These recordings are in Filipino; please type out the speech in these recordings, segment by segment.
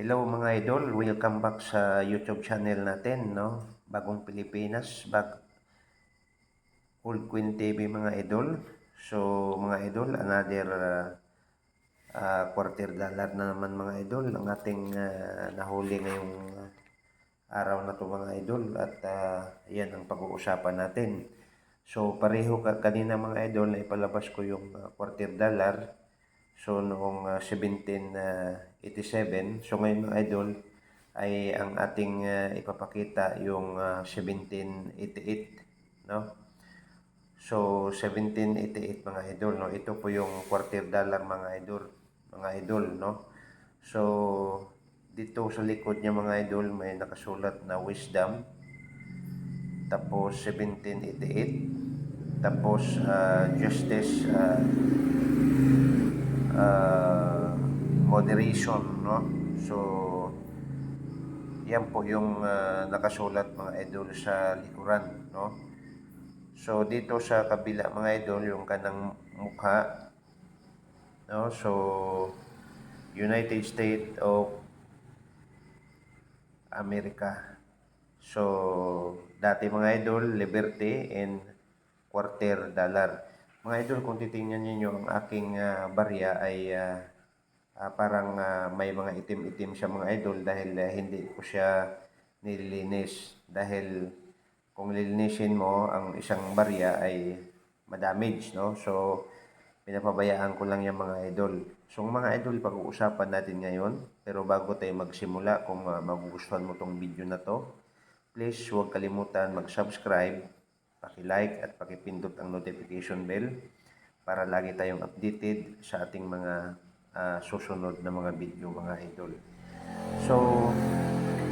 Hello mga idol, welcome back sa YouTube channel natin, no? Bagong Pilipinas, Old Queen TV mga idol. So mga idol, another quarter dollar na naman mga idol ang ating nahuli ngayong araw na to mga idol at yan ang pag-uusapan natin. So pareho kanina mga idol na ipalabas ko yung quarter dollar. So noong 1787, so ngayon mga idol ay ang ating ipapakita yung 1788, no? So 1788 mga idol, no? Ito po yung quarter dollar mga idol, no? So dito sa likod niya mga idol may nakasulat na wisdom, tapos 1788, tapos justice, moderation, no? So yan po yung nakasulat mga idol sa likuran, no? So dito sa kabila mga idol yung kanang mukha, no? So United States of America. So dati mga idol, liberty and quarter dollar. Mga idol, kung titingnan niyo ang aking barya ay parang may mga itim-itim siya mga idol dahil hindi ko siya nililinis. Dahil kung lilinisin mo ang isang barya ay madamage, no? So pinapabayaan ko lang yung mga idol. So mga idol, pag-uusapan natin ngayon. Pero bago tayo magsimula, kung magugustuhan mo tong video na to, please huwag kalimutan mag-subscribe, paki-like at paki-pindot ang notification bell para lagi tayong updated sa ating mga susunod na mga video mga idol. So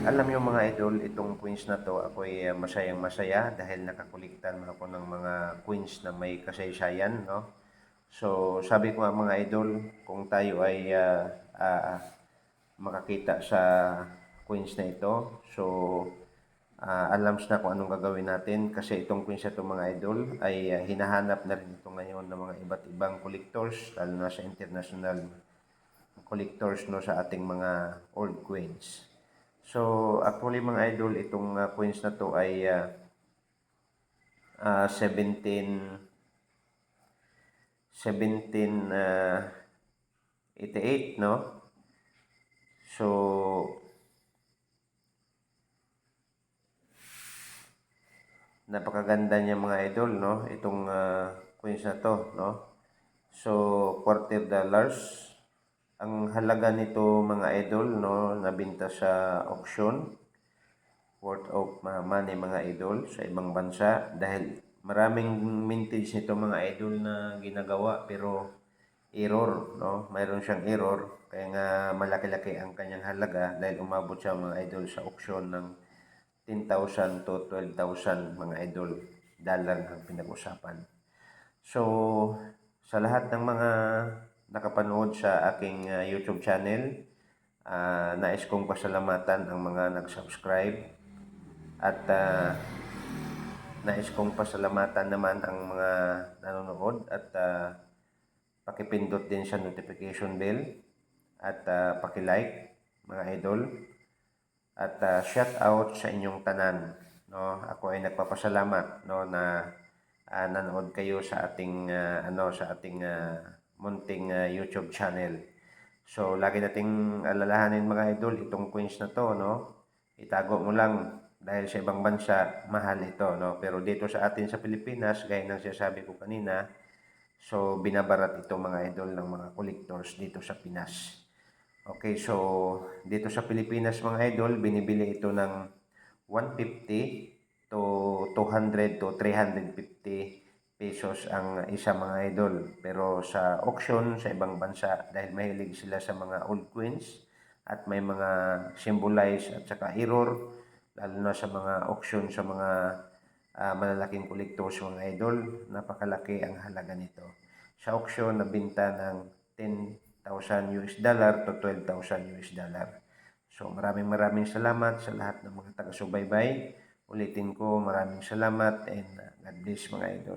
alam niyo mga idol, itong coins na to ako'y masayang masaya dahil nakakuliktan ako ng mga coins na may kasaysayan, no? So sabi ko nga mga idol, kung tayo ay makakita sa coins na ito, so alam na kung anong gagawin natin kasi itong coins na ito mga idol ay hinahanap na rin ito ngayon ng mga iba't ibang collectors, lalo na sa international collectors, no, sa ating mga old coins. So actually mga idol, itong coins na to ay 1788, no? So napakaganda niya mga idol, no? Itong coins na to, no? So quarter dollars ang halaga nito mga idol, no, nabenta sa auction, worth of money mga idol sa ibang bansa dahil maraming mintage nito mga idol na ginagawa pero error, no? Mayroon siyang error kaya nga malaki-laki ang kanyang halaga dahil umabot siya mga idol sa auction ng 10,000 to 12,000 mga idol dollar ang pinag-usapan. So sa lahat ng mga nakapanood sa aking YouTube channel, nais kong pasalamatan ang mga nag-subscribe at nais kong pasalamatan naman ang mga nanonood at pakipindot din sa notification bell at paki-like mga idol at shout out sa inyong tanan, no? Ako ay nagpapasalamat, no, na nanood kayo sa ating munting YouTube channel. So lagi nating alalahanin mga idol itong coins na to, no? Itago mo lang dahil sa ibang bansa mahal ito, no? Pero dito sa atin sa Pilipinas, gaya ng sinasabi ko kanina, so binabarat ito mga idol ng mga collectors dito sa Pinas. Okay, so dito sa Pilipinas mga idol, binibili ito ng 150 to 200 to 350 pesos ang isa mga idol. Pero sa auction sa ibang bansa, dahil mahilig sila sa mga old coins at may mga symbolize at saka error, lalo na sa mga auction sa mga malalaking collectors mga idol, napakalaki ang halaga nito. Sa auction, nabinta ng 10,000 US dollar to 12,000 US dollar. So maraming salamat sa lahat ng mga taga-subaybay. Ulitin ko, maraming salamat and God bless mga idol.